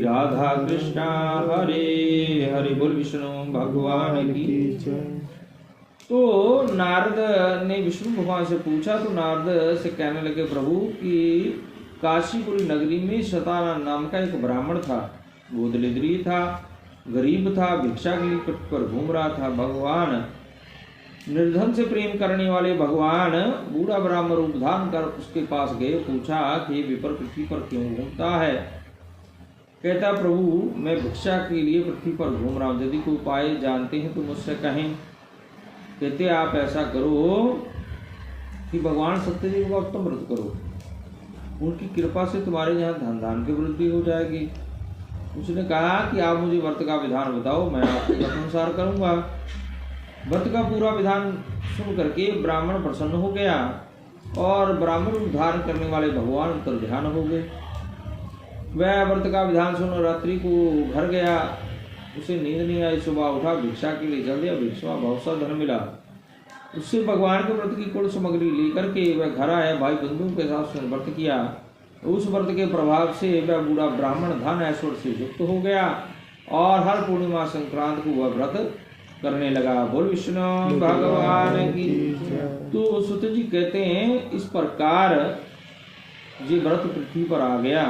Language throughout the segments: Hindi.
राधा कृष्णा हरे हरे। बोल विष्णु भगवान की। तो नारद ने विष्णु भगवान से पूछा, तो नारद से कहने लगे, प्रभु कि काशीपुरी नगरी में शतानन नाम का एक ब्राह्मण था। वो दरिद्री था, गरीब था, भिक्षा के लिए पृथ्वी पर घूम रहा था। भगवान निर्धन से प्रेम करने वाले भगवान बूढ़ा ब्राह्मण रूप धारण कर उसके पास गए। पूछा कि विपर पृथ्वी पर क्यों घूमता है? कहता, प्रभु मैं भिक्षा के लिए पृथ्वी पर घूम रहा हूँ, यदि कोई उपाय जानते हैं तो मुझसे कहें। कहते, आप ऐसा करो कि भगवान सत्यदेव का उत्तम व्रत करो, उनकी कृपा से तुम्हारे यहाँ धन धान की वृद्धि हो जाएगी। उसने कहा कि आप मुझे व्रत का विधान बताओ, मैं आपके अनुसार करूँगा। व्रत का पूरा विधान सुन करके ब्राह्मण प्रसन्न हो गया और ब्राह्मण रूप धारण करने वाले भगवान अंतर ध्यान हो गए। वह व्रत का विधान सुन रात्रि को घर गया, उसे नींद नहीं आई। सुबह उठा, भिक्षा के लिए चल दिया, भिक्षा बहुत सा धन मिला। उससे भगवान के व्रत की कुल सामग्री लेकर के वह घर आया, भाई बंधुओं के साथ उसने व्रत किया। उस व्रत के प्रभाव से वह बूढ़ा ब्राह्मण धन ऐश्वर्य से युक्त हो गया और हर पूर्णिमा संक्रांत को वह व्रत करने लगा। बोल विष्णु भगवान की। तो सुत जी कहते हैं, इस प्रकार ये व्रत पृथ्वी पर आ गया।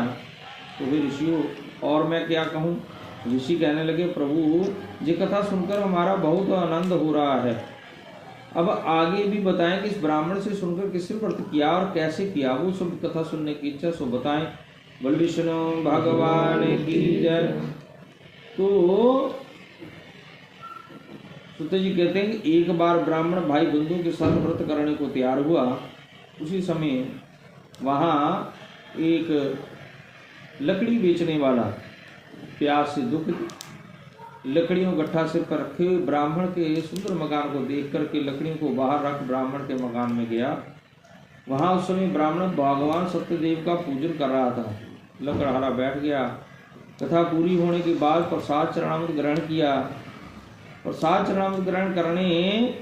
तो वे ऋषियों और मैं क्या कहूँ? ऋषि कहने लगे, प्रभु ये कथा सुनकर हमारा बहुत आनंद हो रहा है। अब आगे भी बताएं कि इस ब्राह्मण से सुनकर किसने व्रत किया और कैसे किया, वो सब कथा सुनने की इच्छा सो बताएं। बोल विष्णु भगवान की जय। तो सुत जी कहते हैं कि एक बार ब्राह्मण भाई बंधु के साथ व्रत करने को तैयार हुआ। उसी समय वहाँ एक लकड़ी बेचने वाला प्यास से दुखित लकड़ियों गट्ठा सिर पर रखे हुए ब्राह्मण के सुंदर मकान को देख करके लकड़ियों को बाहर रख ब्राह्मण के मकान में गया। वहाँ उस समय ब्राह्मण भगवान सत्यदेव का पूजन कर रहा था। लकड़हारा बैठ गया। कथा पूरी होने के बाद प्रसाद चरणामृत ग्रहण किया। प्रसाद चरणामृत ग्रहण करने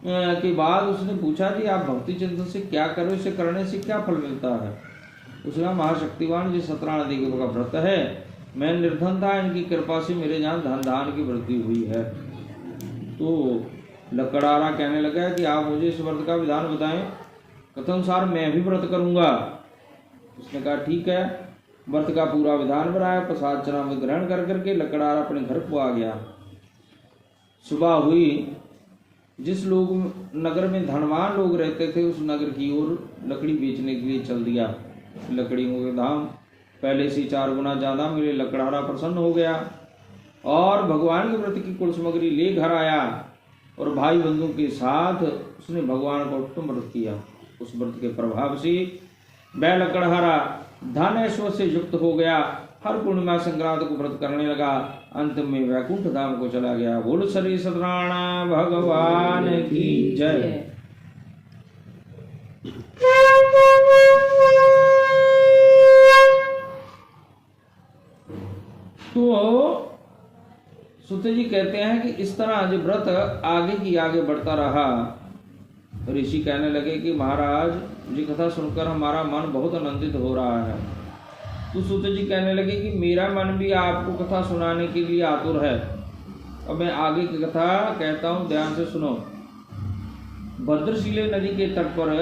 के बाद उसने पूछा कि आप भक्ति चिंतन से क्या करो, इसे करने से क्या फल मिलता है? उसने महाशक्तिवान जी सत्यनारायण देव का व्रत है, मैं निर्धन था, इनकी कृपा से मेरे यहाँ धन धान की वृद्धि हुई है। तो लकड़हारा कहने लगा कि आप मुझे इस व्रत का विधान बताएं, कथानुसार मैं भी व्रत करूंगा। उसने कहा ठीक है। व्रत का पूरा विधान बनाया। प्रसाद चरणामृत ग्रहण कर करके लकड़हारा अपने घर को आ गया। सुबह हुई। जिस लोग नगर में धनवान लोग रहते थे उस नगर की ओर लकड़ी बेचने के लिए चल दिया। लकड़ियों के दाम पहले से 4 गुना ज्यादा मिले। लकड़हारा प्रसन्न हो गया और भगवान के व्रत की कुल सामग्री ले घर आया और भाई बंधु के साथ उसने भगवान का उत्तम व्रत किया। उस व्रत के प्रभाव से वह लकड़हारा धन ऐश्वर्य से युक्त हो गया। हर पूर्णिमा संक्रांत को व्रत करने लगा। अंत में वैकुंठ धाम को चला गया। बोल श्री सत्यनारायण भगवान की जय। तो सुत जी कहते हैं कि इस तरह जो व्रत आगे की आगे बढ़ता रहा। ऋषि कहने लगे कि महाराज ये कथा सुनकर हमारा मन बहुत आनंदित हो रहा है। तो सुत जी कहने लगे कि मेरा मन भी आपको कथा सुनाने के लिए आतुर है। अब मैं आगे की कथा कहता हूँ, ध्यान से सुनो। भद्रशिले नदी के तट पर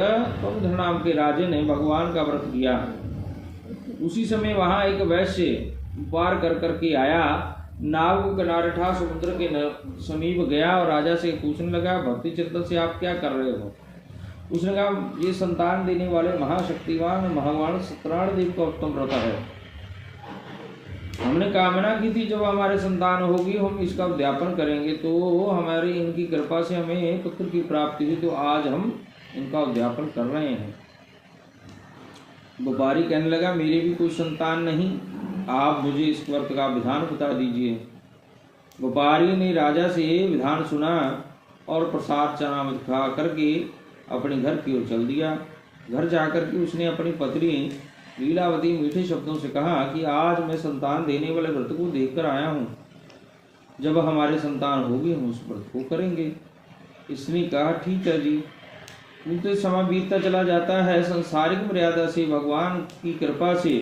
तुंगधर नाम के राजे ने भगवान का व्रत किया। उसी समय वहाँ एक वैश्य पार कर करके आया। नाव को किनारे ठा समुद्र के समीप गया और राजा से पूछने लगा, भक्ति चिंतन से आप क्या कर रहे हो? उसने कहा, ये संतान देने वाले महाशक्तिवान भगवान सत्यनारायण देव का उत्तम व्रत है। हमने कामना की थी जब हमारे संतान होगी हम इसका उद्यापन करेंगे, तो हमारी इनकी कृपा से हमें पुत्र की प्राप्ति हुई, तो आज हम इनका उद्यापन कर रहे हैं। व्यापारी कहने लगा, मेरी भी कोई संतान नहीं, आप मुझे इस व्रत का विधान बता दीजिए। व्यापारी ने राजा से विधान सुना और प्रसाद चरणामृत खा करके अपने घर की ओर चल दिया। घर जाकर के उसने अपनी पत्नी लीलावती मीठे शब्दों से कहा कि आज मैं संतान देने वाले व्रत को देखकर आया हूँ। जब हमारे संतान होगी हम उस व्रत को करेंगे। इसने कहा ठीक है जी। किंतु समय बीतता चला जाता है। संसारिक मर्यादा से भगवान की कृपा से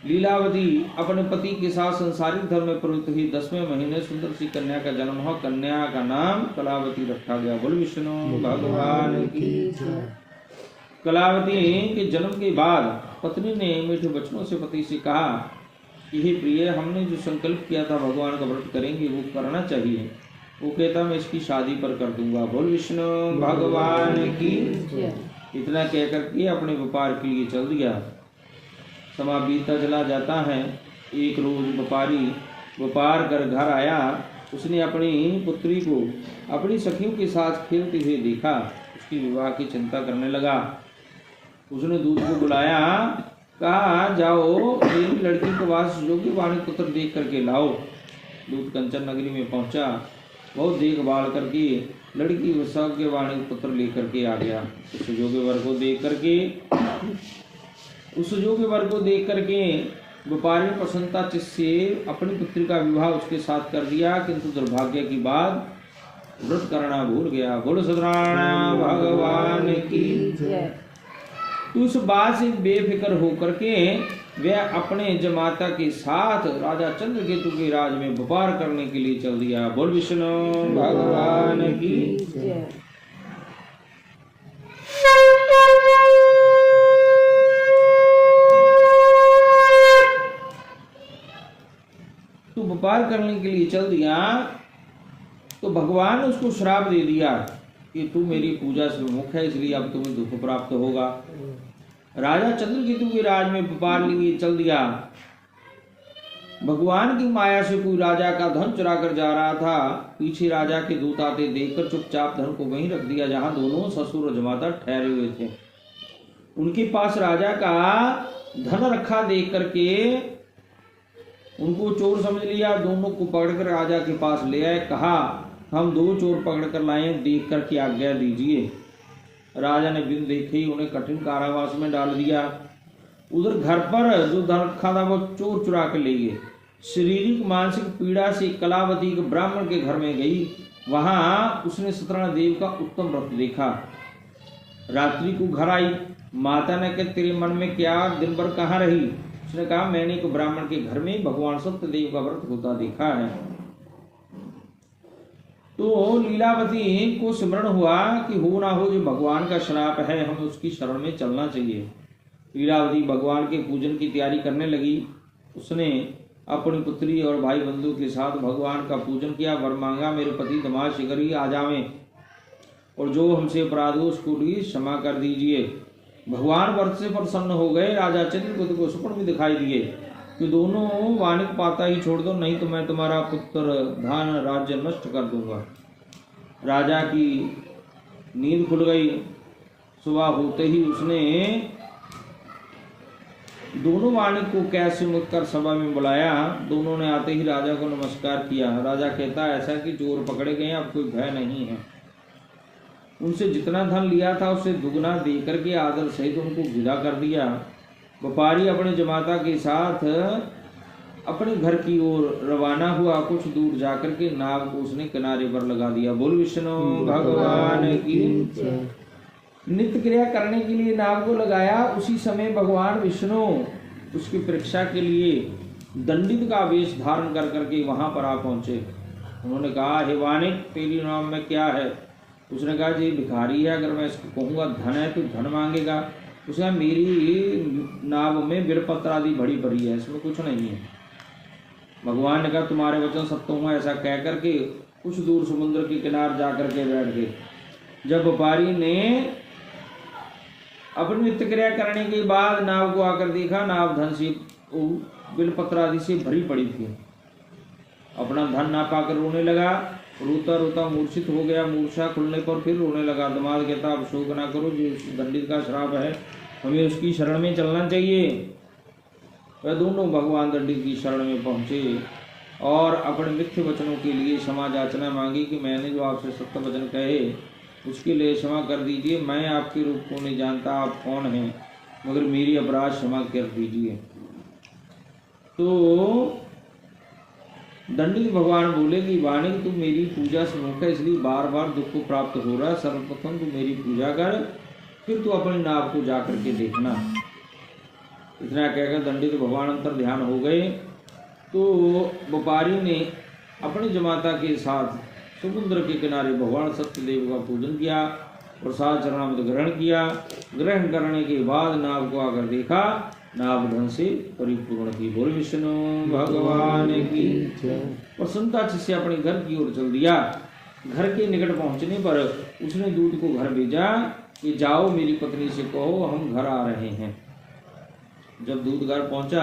लीलावती अपने पति के साथ संसारिक धर्म में प्रवृत्त हुई। 10वें महीने सुंदर सी कन्या का जन्म हुआ। कन्या का नाम कलावती रखा गया। बोल विष्णु भगवान की। कलावती के जन्म के बाद पत्नी ने मीठे वचनों से पति से कहा कि हे प्रिय, हमने जो संकल्प किया था भगवान का व्रत करेंगे वो करना चाहिए। वो कहता मैं इसकी शादी पर कर दूंगा। बोल विष्णु भगवान की। इतना कहकर के अपने व्यापार के लिए चल दिया। समा बीतता चला जाता है। एक रोज व्यापारी व्यापार कर घर आया। उसने अपनी पुत्री को अपनी सखियों के साथ खेलते हुए देखा। उसकी विवाह की चिंता करने लगा। उसने दूत को बुलाया, कहा जाओ मेरी लड़की के पास योग्य वाणी पुत्र देख करके लाओ। दूत कंचन नगरी में पहुंचा। बहुत देखभाल करके लड़की के वाणी पुत्र लेकर के आ गया। उस योग्य वर को देख करके व्यापारी ने प्रसन्नता चित्त से अपनी पुत्री का विवाह उसके साथ कर दिया। किंतु दुर्भाग्य की बात व्रत करना भूल गया। बोलो सत्यनारायण भगवान की। तो उस बात से बेफिक्र होकर के वह अपने जमाता के साथ राजा चंद्रकेतु के राज में व्यापार करने के लिए चल दिया। बोल विष्णु भगवान की। तो व्यापार करने के लिए चल दिया तो भगवान ने उसको श्राप दे दिया कि तू मेरी पूजा से विमुख है, इसलिए अब तुम्हें दुख प्राप्त होगा। राजा चंद्रकेतु के राज में व्यापार लिए चल दिया। भगवान की माया से कोई राजा का धन चुरा कर जा रहा था। पीछे राजा के दूत आते देखकर चुपचाप धन को वहीं रख दिया जहां दोनों ससुर और जमाता ठहरे हुए थे। उनके पास राजा का धन रखा देख करके उनको चोर समझ लिया। दोनों को पकड़कर राजा के पास ले आए। कहा हम 2 चोर पकड़ कर लाए, देख करके आज्ञा दीजिए। राजा ने बिन देखे ही उन्हें कठिन कारावास में डाल दिया। उधर घर पर जो धन रखा था वो चोर चुरा कर ले गए। शारीरिक मानसिक पीड़ा से कलावती के ब्राह्मण के घर में गई। वहां उसने सत्यनारायण देव का उत्तम व्रत देखा। रात्रि को घर आई। माता ने कहा तेरे मन में क्या, दिन भर कहाँ रही? उसने कहा मैंने एक ब्राह्मण के घर में भगवान सत्यदेव का व्रत होता देखा है। तो लीलावती को स्मरण हुआ कि हो ना हो जो भगवान का श्राप है, हमें उसकी शरण में चलना चाहिए। लीलावती भगवान के पूजन की तैयारी करने लगी। उसने अपनी पुत्री और भाई बंधु के साथ भगवान का पूजन किया। वर मांगा मेरे पति दमाद शीघ्र ही आ जावें और जो हमसे अपराध हो उसको भी क्षमा कर दीजिए। भगवान व्रत से प्रसन्न हो गए। राजा चंद्रकेतु को स्वप्न में दिखाई दिए कि दोनों वाणिक पाता ही छोड़ दो, नहीं तो मैं तुम्हारा पुत्र धन राज्य नष्ट कर दूंगा। राजा की नींद खुल गई। सुबह होते ही उसने दोनों वाणिक को कैद से मुक्त कर सभा में बुलाया। दोनों ने आते ही राजा को नमस्कार किया। राजा कहता ऐसा कि चोर पकड़े गए, अब कोई भय नहीं है। उनसे जितना धन लिया था उससे दुगना देकर के आदर सहित उनको विदा कर दिया। व्यापारी अपने जमाता के साथ अपने घर की ओर रवाना हुआ। कुछ दूर जाकर के नाव को उसने किनारे पर लगा दिया। बोल विष्णु भगवान की। नित्य क्रिया करने के लिए नाव को लगाया। उसी समय भगवान विष्णु उसकी परीक्षा के लिए दंडित का वेश धारण कर करके वहां पर आ पहुंचे। उन्होंने कहा हे वाणिक तेरी नाम में क्या है? उसने कहा जी भिखारी है, अगर मैं इसको कहूँगा धन है तो धन मांगेगा। उसने कहा मेरी नाव में बिलपत्र आदि भरी भरी है, इसमें कुछ नहीं है। भगवान ने कहा तुम्हारे वचन सत्य हुआ। ऐसा कह करके कुछ दूर समुद्र के किनारे जा करके बैठ गए। जब व्यापारी ने अपनी नित्य क्रिया करने के बाद नाव को आकर देखा, नाव धन से बिलपत्र आदि से भरी पड़ी थी। अपना धन ना पाकर रोने लगा। रोता रोता मूर्छित हो गया। मूर्छा खुलने पर फिर रोने लगा। दमाद कहता अब शोक ना करो, जो दंडित का श्राप है हमें उसकी शरण में चलना चाहिए। वह दोनों भगवान दंडित की शरण में पहुंचे और अपने मिथ्य वचनों के लिए क्षमा याचना मांगी कि मैंने जो आपसे सत्य वचन कहे उसके लिए क्षमा कर दीजिए। मैं आपके रूप को नहीं जानता, आप कौन हैं, मगर मेरी अपराध क्षमा कर दीजिए। तो दंडित भगवान बोले कि वाणिक तू मेरी पूजा से मुख है, इसलिए बार बार दुख को प्राप्त हो रहा है। सर्वप्रथम तू मेरी पूजा कर, फिर तू अपने नाव को जा करके देखना। इतना कहकर दंडित भगवान अंतर ध्यान हो गए। तो व्यापारी ने अपनी जमाता के साथ समुद्र के किनारे भगवान सत्यदेव का पूजन किया, प्रसाद चरणामृत ग्रहण किया। ग्रहण करने के बाद नाव को आकर देखा, नाव धन से परिपूर्ण थी। बोल विष्णु भगवान की। प्रसन्नता से अपने घर की ओर चल दिया। घर के निकट पहुंचने पर उसने दूत को घर भेजा कि जाओ मेरी पत्नी से कहो हम घर आ रहे हैं। जब दूत घर पहुंचा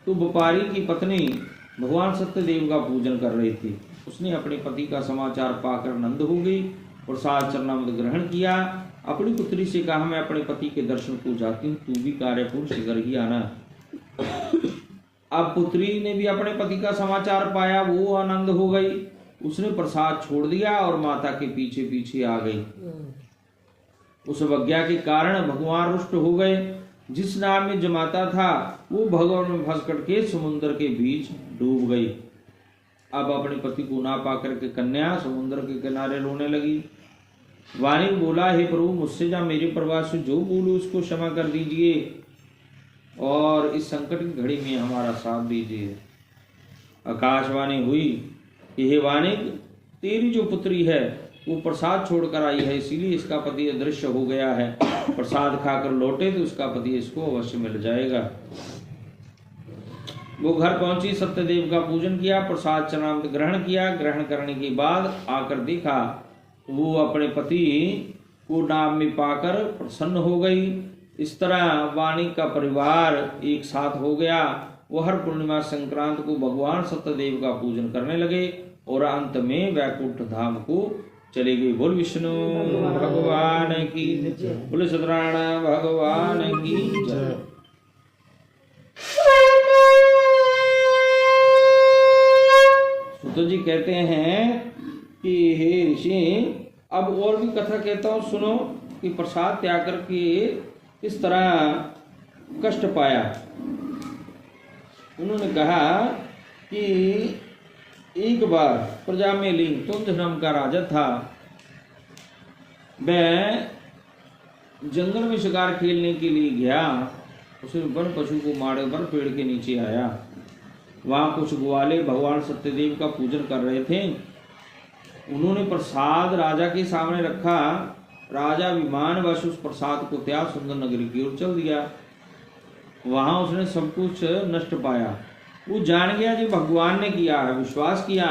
तो व्यापारी की पत्नी भगवान सत्यदेव का पूजन कर रही थी। उसने अपने पति का समाचार पाकर नंद हो गई, प्रसाद चरणामृत ग्रहण किया। अपनी पुत्री से कहा मैं अपने पति के दर्शन को जाती हूँ, तू भी कार्यपूर्ण शीघ्र ही आना। अब पुत्री ने भी अपने पति का समाचार पाया, वो आनंद हो गई। उसने प्रसाद छोड़ दिया और माता के पीछे पीछे आ गई। उस अवज्ञा के कारण भगवान रुष्ट हो गए। जिस नाव में जमाता था वो भगवान में फंस करके समुद्र के बीच डूब गई। अब अपने पति को ना पाकर के कन्या समुद्र के किनारे रोने लगी। वाणी बोला, हे प्रभु मुझसे जा मेरे परिवार से जो बोलूं उसको क्षमा कर दीजिए और इस संकट की घड़ी में हमारा साथ दीजिए। आकाशवाणी हुई कि हे वाणिक, तेरी जो पुत्री है वो प्रसाद छोड़कर आई है, इसीलिए इसका पति अदृश्य हो गया है। प्रसाद खाकर लौटे तो उसका पति इसको अवश्य मिल जाएगा। वो घर पहुंची, सत्यदेव का पूजन किया, प्रसाद चरणामृत ग्रहण किया। ग्रहण करने के बाद आकर देखा वो अपने पति को नाम में पाकर प्रसन्न हो गई। इस तरह वाणी का परिवार एक साथ हो गया। वो हर पूर्णिमा संक्रांत को भगवान सत्यदेव का पूजन करने लगे और अंत में वैकुंठ धाम को चले गए। बोल विष्णु भगवान की, बोल सत्यनारायण भगवान की जय। सुतो जी कहते हैं कि हे ऋषि, अब और भी कथा कहता हूँ सुनो कि प्रसाद त्याग करके किस तरह कष्ट पाया। उन्होंने कहा कि एक बार प्रजा में लिंग तुंज नाम का राजा था। वह जंगल में शिकार खेलने के लिए गया। उसे वन पशु को मारे पर पेड़ के नीचे आया। वहां कुछ ग्वाले भगवान सत्यदेव का पूजन कर रहे थे। उन्होंने प्रसाद राजा के सामने रखा। राजा विमानवश उस प्रसाद को त्याग सुंदर नगरी की ओर चल दिया। वहां उसने सब कुछ नष्ट पाया। वो जान गया जो भगवान ने किया है, विश्वास किया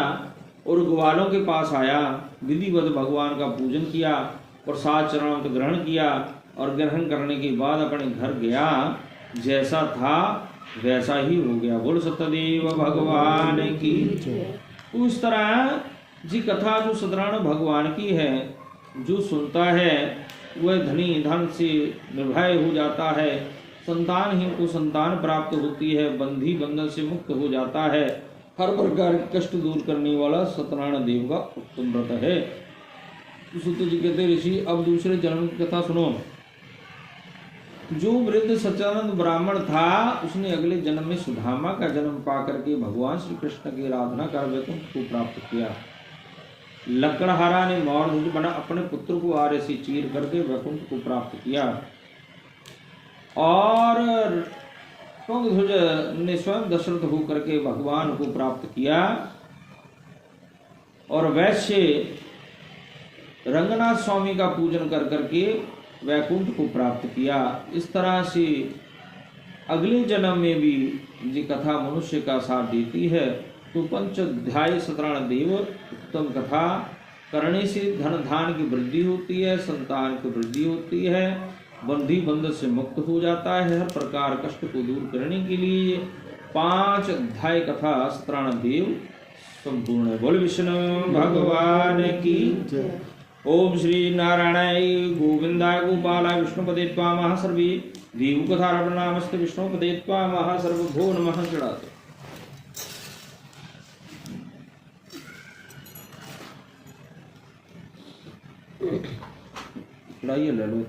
और ग्वालों के पास आया। विधिवत भगवान का पूजन किया, प्रसाद चरणामृत ग्रहण किया और ग्रहण करने के बाद अपने घर गया। जैसा था वैसा ही हो गया। बोल सत्यदेव भगवान की। उस तरह जी कथा जो सत्यनारायण भगवान की है, जो सुनता है वह धनी धन से निर्भय हो जाता है, संतानहीन को संतान प्राप्त होती है, बंधी बंधन से मुक्त हो जाता है। हर प्रकार कष्ट दूर करने वाला सत्यनारायण देव का उत्तम व्रत है। सुत जी कहते ऋषि, अब दूसरे जन्म की कथा सुनो। जो वृद्ध सच्चिदानंद ब्राह्मण था उसने अगले जन्म में सुदामा का जन्म पाकर के भगवान श्री कृष्ण की आराधना कर वैकुंठ को प्राप्त किया। लकड़हारा ने मौर्य बना अपने पुत्र को आर्य से चीर करके वैकुंठ को प्राप्त किया और तुंगध्वज ने स्वयं दशरथ होकर के भगवान को प्राप्त किया और वैश्य रंगनाथ स्वामी का पूजन कर करके वैकुंठ को प्राप्त किया। इस तरह से अगले जन्म में भी ये कथा मनुष्य का साथ देती है। तो पंचाध्याय सत्यनारायण देव उत्तम कथा करने से धन धान की वृद्धि होती है, संतान की वृद्धि होती है, बंधी बंधन से मुक्त हो जाता है। हर प्रकार कष्ट को दूर करने के लिए 5 अध्याय कथा सत्यनारायण देव संपूर्ण है। बोल विष्णु भगवान की। ओम श्री नारायणाय गोविंदाय गोपालाय विष्णुपदे त्वामः सर्वे देव कथा नमस्ते विष्णुपदे त्वामः सर्वभो नमः चढ़ाते। चढ़ाइए ले लो।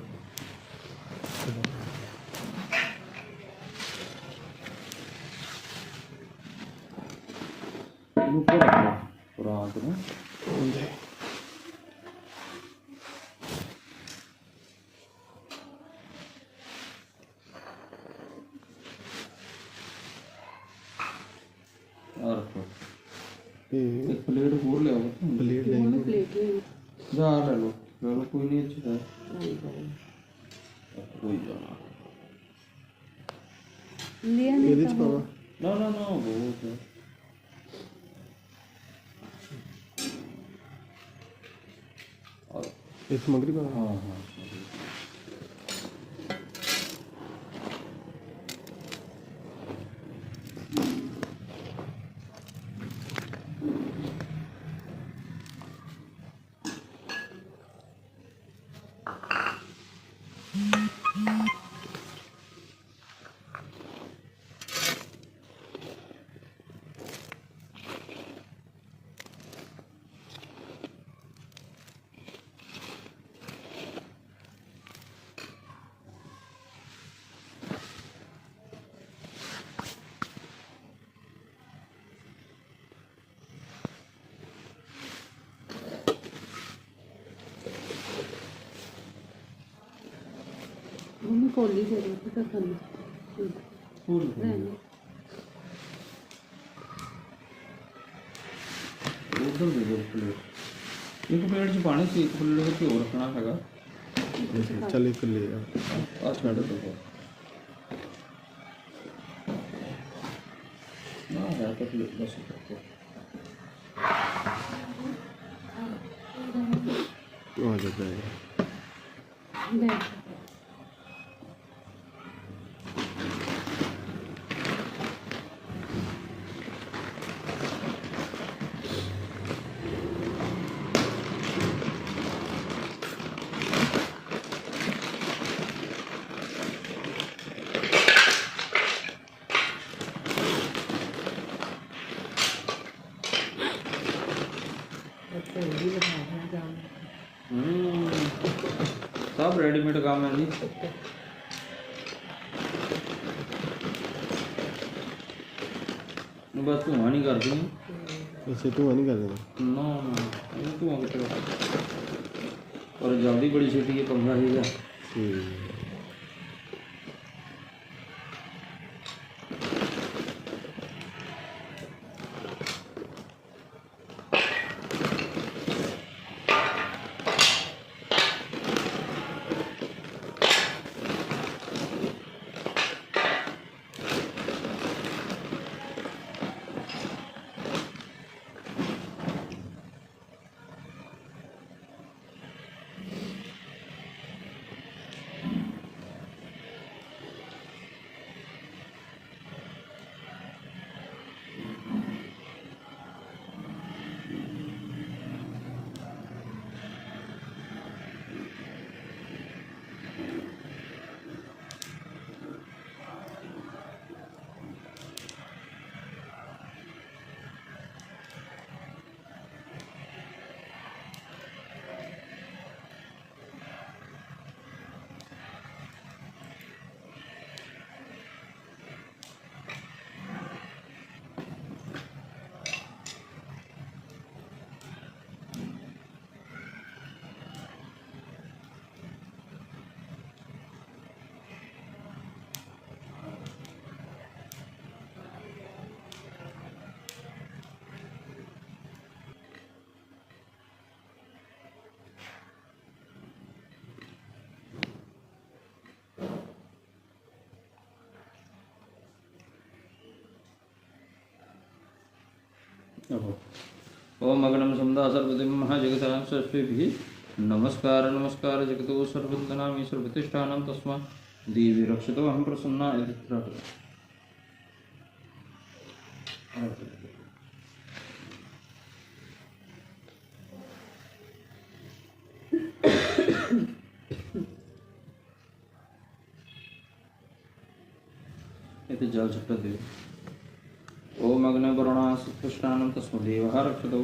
और रखो ये एक प्लेट और ले आओ प्लेट ਉਹਨੂੰ लेंगे ਪਲੇਟ ਲਈ जा ले लो कोई नहीं अच्छा है कोई जाना ਲਿਆ ਇਹਦੇ ਨਹੀਂ ਚ ਤਾਂ ਪਾਵਾ ना ना ना बहुत है और ਇਹ ਸਮਗਰੀ ਪਾਵਾ हाँ हाँ ਉਹਨੂੰ ਕੋਲੀ ਦੇ ਦੋ ਤਾਂ ਖਾਲੀ फूल ਰਹਿਣ उधर दे दो प्लेट एक प्लेट च पानी से एक प्लेट च घ्यो रखना हैगा ਚੱਲ ਇੱਕ ਲੈ ਆ आ छड़ दो ना है तो प्लेट बस करके ਆ ਜਾਂਦਾ ਹੈ ਬੈਠ सब रेडीमेड काम है जी बस धुआं नहीं करती ਇਸੇ ਤੂੰ ਨਹੀਂ ਕਰ ਦੇਣਾ ना ना ये धुआं कितने और जल्दी बड़ी छेती है पंखा ठीक है ਠੀਕ ओम अग्नम समुदा सर्वदिम महाजगता सर्वेभिः नमस्कार नमस्कार जगतो सर्ववन्दनामि सर्वप्रतिष्ठानं तस्मा देवी रक्षतो अहं प्रसन्ना इति इति जल छट्ट देव ओम अग्ने वरुणास्पृष्टानं तस्मदेवः रक्षतो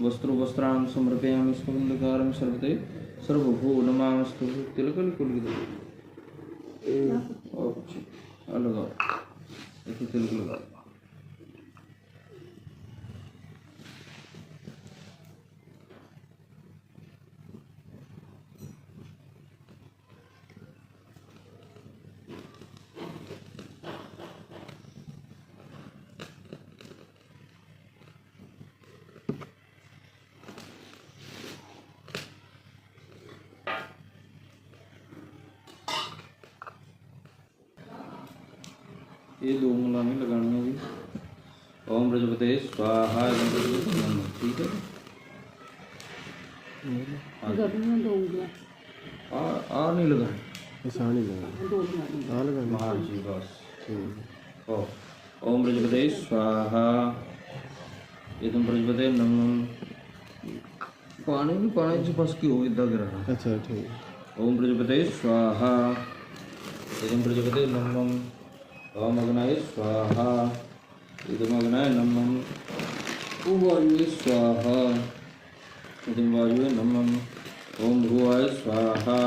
वस्त्रु वस्त्रान् समर्पयामि सुगन्धकारं सर्वते सर्वभू नमामस्तु तिलकलिकुलित अलग इसे तिलक लगा ये 2 ਉਂਗਲਾਂ नहीं लगानी भी। ओम प्रजापते स्वाहा। ठीक है। गर्मियाँ दो उँगलियाँ आ नहीं लगानी। आसान ही लगाना। दो लगानी हाँ लगाना। हाँ जी बस। ठीक ओ ओम प्रजापते स्वाहा। इदम प्रजापते नमः। पानी नहीं पानी से बस की हो इधर गिरा। अच्छा ठीक। ओम प्रजापते स्वाहा। इदम प्रजापते नमः। ओम अग्नाय स्वाहा। इदम अग्नाय नमः। ओम वायुवे स्वाहा। इदम वायुवे नमः। ओम भुवाय स्वाहा।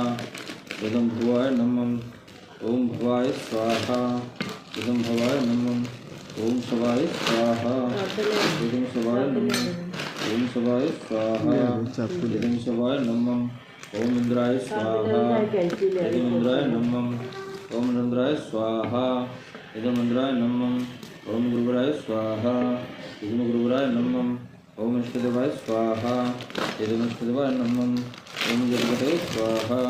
इदम भुवाय नमः। ओम भवाय स्वाहा। इदम भवाय नमः। ओम सवाय स्वाहा। इदम सवाय नमः। ओम सवाय स्वाहा। इदम सवाय नमः। ओम इंद्राय स्वाहा। इदम इंद्राय नमः। ओम इंद्राय स्वाहा। इदम इंद्राय नमः। ओम गुरुवराय स्वाहा। इदम गुरुवराय नमः। ओम इष्टदेवाय स्वाहा। इदम इष्टदेवाय नमः। ओम जगदेव स्वाहा।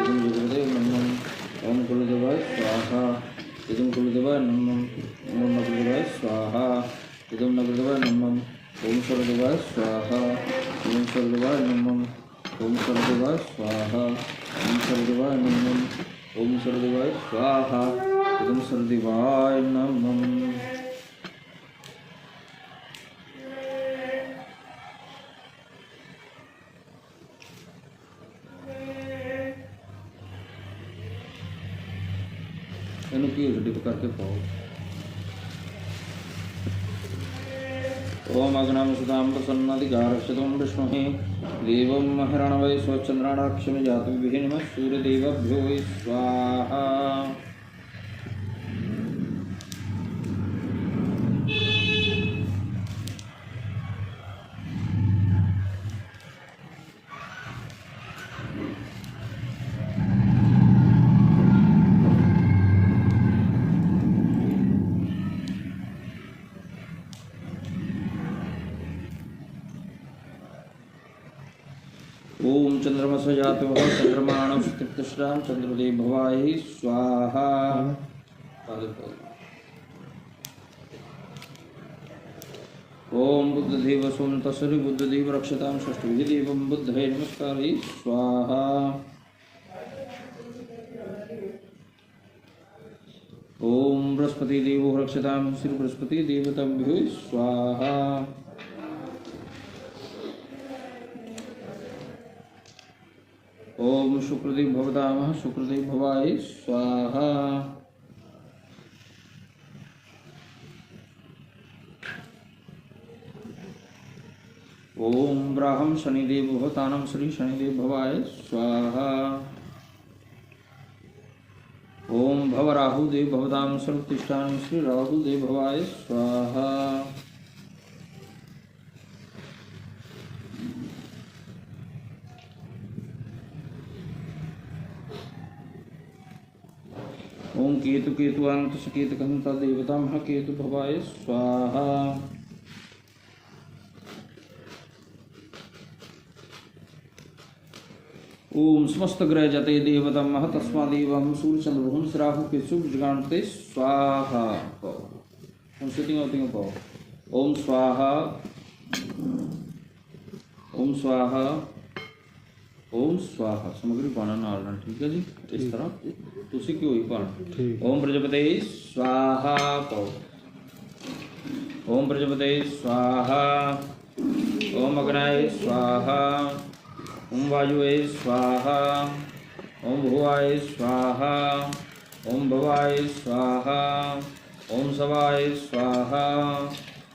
इदम जगदेव नमः। ओम कुलदेवाय स्वाहा। इदम कुलदेवाय नमः। ओम नकुलदेवाय स्वाहा। इदम नकुलदेवाय नमः। ओम सर्वदेवाय स्वाहा। ओम सर्वदेवाय नमः। ओम सर्वदेवाय स्वाहा। ओम सर्वदेवाय नमः। ओम सर्वदेवाय स्वाहा। इदम सर्वदेवाय नमः। इन्हें की डिप करके पाओ। ओम अग्नाम सुताम प्रसन्नाधिकारक्षतम विष्णुहि देवं महिरणवै स्वचंद्राणाक्षम जातु विहिनम सूर्यदेवभ्यो वै स्वाहा। ओम चंद्रमस जातो चंद्रमाण तृप्तश्राम चंद्रदेव भवाय स्वाहा। ओम बुद्धदेव सोम तस्री बुद्धदेव रक्षतां षष्ठविधिदेवं बुद्धये नमस्कारै स्वाहा। ओम बृहस्पति देवो रक्षतां श्री बृहस्पति देवताभ्यो स्वाहा। ओम शुक्रदेव भवतामः शुक्रदेव भवाय स्वाहा। ओम ब्राह्म शनिदेव भवतानं श्री शनिदेव भवाय स्वाहा। ओम भव राहुदेव भवतां सर्वतिष्ठानं श्री राहुदेव भवाय स्वाहा। ओम केतु केतुअंत सकेत कहंता देवता महा केतु भवाय स्वाहा। ओम समस्त ग्रह जते देवता मह तस्मादेवं सूर्य चंद्र भूम राहु केतु जगानते स्वाहा। ओम सिटिंग होती पाओ। ओम स्वाहा। ओम स्वाहा। ओम स्वाहा सामग्री पाना नाल ठीक है जी। इस तरह तुसी क्यों ही पाना। ओम प्रजापते स्वाहा पाओ। ओम प्रजापते स्वाहा। ओम अग्नाय स्वाहा। ओम वायुवे स्वाहा। ओम भुवाय स्वाहा। ओम भवाय स्वाहा। ओम सवाय स्वाहा।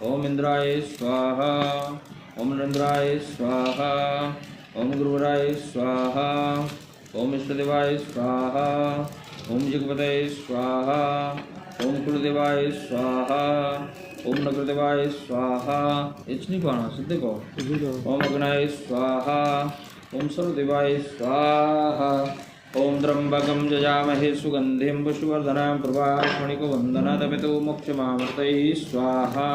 ओम इंद्राय स्वाहा। ओम इंद्राय स्वाहा। ओम गुरुवराय स्वाहा। ओम इष्टदेवाय स्वाहा। ओम जगपते स्वाहा। ओम कुलदेवाय स्वाहा। ओम नगरदेवाय स्वाहा। इच नहीं पाना सीधे कहो। ओम अग्नाय स्वाहा। ओम सर्वदेवाय स्वाहा। ओम त्र्यंबकं जजामहे सुगंधिं पुष्टिवर्धनां प्रभामणिकवन्दनादमितो मोक्षमामृतैः स्वाहा।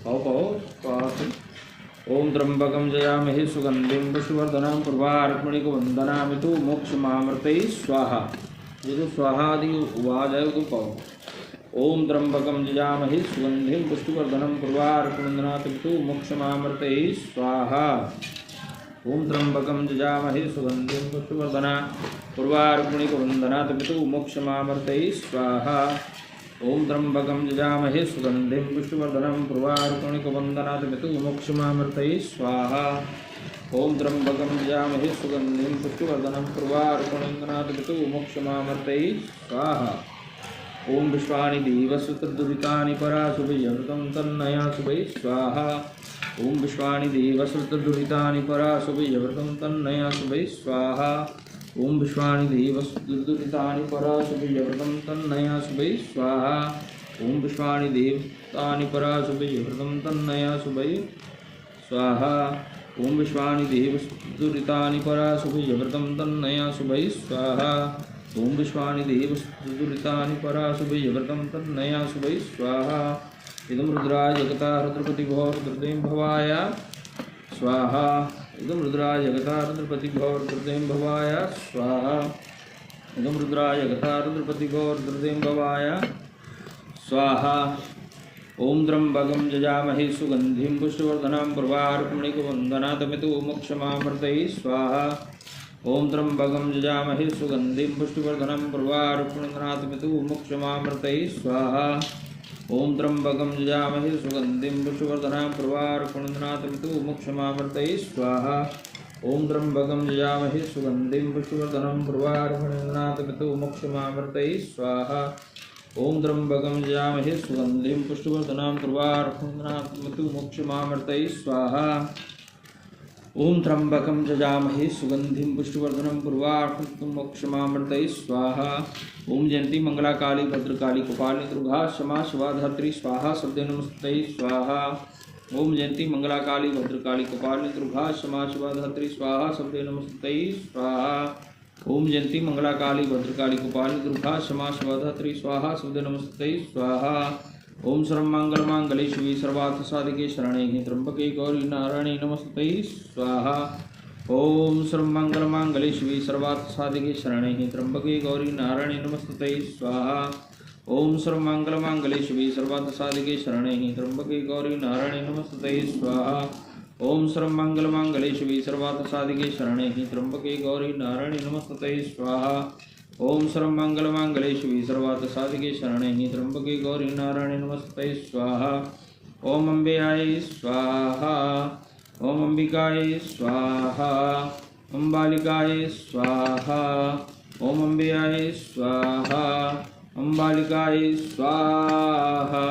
पाओ पाओ स्वाहा। ओम त्र्यंबकं जयामहे सुगंधिं पुष्टिवर्धनां प्रभामणिकवन्दनामितो मोक्षमामृतैः स्वाहा। ये जो स्वाहा आदि आवाज है वो तो कहो। ओम त्र्यंबकम जजामहे सुगंधिम पुष्टिवर्धनम पूर्वार्कमंदनाथ पितु मोक्षमामृतये स्वाहा। ओम त्र्यंबकम जजामहे सुगंधिम पुष्टिवर्धना पूर्वार्कमणिकवंदनाथ पितु मोक्षमामृतये स्वाहा। ओम त्र्यंबकम जजामहे सुगंधिम पुष्टिवर्धनम पूर्वार्कमणिकवंदनाथ पितु मोक्षमामृतये स्वाहा। ओम त्र्यंबकम जजामहे सुगंधिम पुष्टिवर्धनम पूर्वार्कमणिकवंदनाथ पितु मोक्षमामृतये स्वाहा। ओम विश्वानि देवसुतदुरितानि पराशुभयवृतं तन्नया शुभै स्वाहा। ओम विश्वानि देवसुतदुरितानि पराशुभयवृतं तन्नया शुभै स्वाहा। ओम विश्वानि देवसुतदुरितानि पराशुभयवृतं तन्नया शुभै स्वाहा। ओम विश्वानि देवतानि पराशुभयवृतं तन्नया शुभै स्वाहा। ओम विश्वानि देवसुतदुरितानि पराशुभयवृतं तन्नया शुभै स्वाहा। ओम विश्वानि देवसुतदुरितानि पराशुभयवृतं तन्नया शुभै स्वाहा। इदं रुद्राय जगता रुद्रपतिभो रुद्रदें भवाय स्वाहा। इदं रुद्राय जगता रुद्रपतिभो रुद्रदें भवाय स्वाहा। इदं रुद्राय जगता रुद्रपतिभो रुद्रदें भवाय स्वाहा। ओम त्र्यंबकं जजामहे सुगंधिं पुष्टिवर्धनां पूर्वार्कमणिकवंदनाथ पितु मोक्षमामृतये स्वाहा। ओम त्र्यंबकं जजामहे सुगंधिं पुष्टिवर्धनं पूर्वार्कमणिकवंदनाथ पितु मोक्षमामृतये स्वाहा। ओम त्र्यंबकं जजामहे सुगंधिं पुष्टिवर्धनां पूर्वार्कमणिकवंदनाथ पितु मोक्षमामृतये स्वाहा। ओम त्र्यंबकं जजामहे सुगंधिं पुष्टिवर्धनं पूर्वार्कमणिकवंदनाथ पितु मोक्षमामृतये स्वाहा। ओम त्र्यंबकं जजामहे सुगंधिं पुष्टिवर्धनां पूर्वार्कमणिकवंदनाथ पितु मोक्षमामृतये स्वाहा। ओम त्र्यंबकं जजामहे सुगंधिं पुष्टिवर्धनं पूर्वार्कमणिकवंदनाथ मोक्षमामृतये स्वाहा। ओम जयंती मंगला काली भद्रकाली कपालिनी दुर्गा क्षमा शिवा धात्री स्वाहा शब्दे नमस्ते स्वाहा। ओम जयंती मंगला काली भद्रकाली कपालिनी दुर्गा क्षमा शिवा धात्री स्वाहा शब्दे नमस्ते स्वाहा। ओम जयंती मंगला काली भद्रकाली कपालिनी दुर्गा क्षमा शिवा धात्री स्वाहा शब्दे नमस्ते स्वाहा। ओम सर्वमंगल मांगल्ये शिवे सर्वार्थ साधिके शरण्ये त्र्यंबके गौरी नारायणी नमस्ते स्वाहा। ओम सर्वमंगल मांगल्ये शिवे सर्वार्थ साधिके शरण्ये त्र्यंबके गौरी नारायणी नमस्ते स्वाहा। ओम सर्वमंगल मांगल्ये शिवे सर्वार्थ साधिके शरण्ये त्र्यंबके गौरी नारायणी नमस्ते स्वाहा। ओम सर्वमंगल मांगल्ये शिवे सर्वार्थ साधिके शरण्ये त्र्यंबके गौरी नारायणी नमस्ते स्वाहा। ओम सर्वमंगल मांगल्ये शिवे सर्वार्थ साधिके शरण्ये त्र्यंबके गौरी नारायणी नमस्ते स्वाहा। ओम अम्बेयाय स्वाहा। ओम अंबिकाय स्वाहा। ओम बालिकाय स्वाहा। ओम अम्बेयाय स्वाहा। ओम बालिकाय स्वाहा।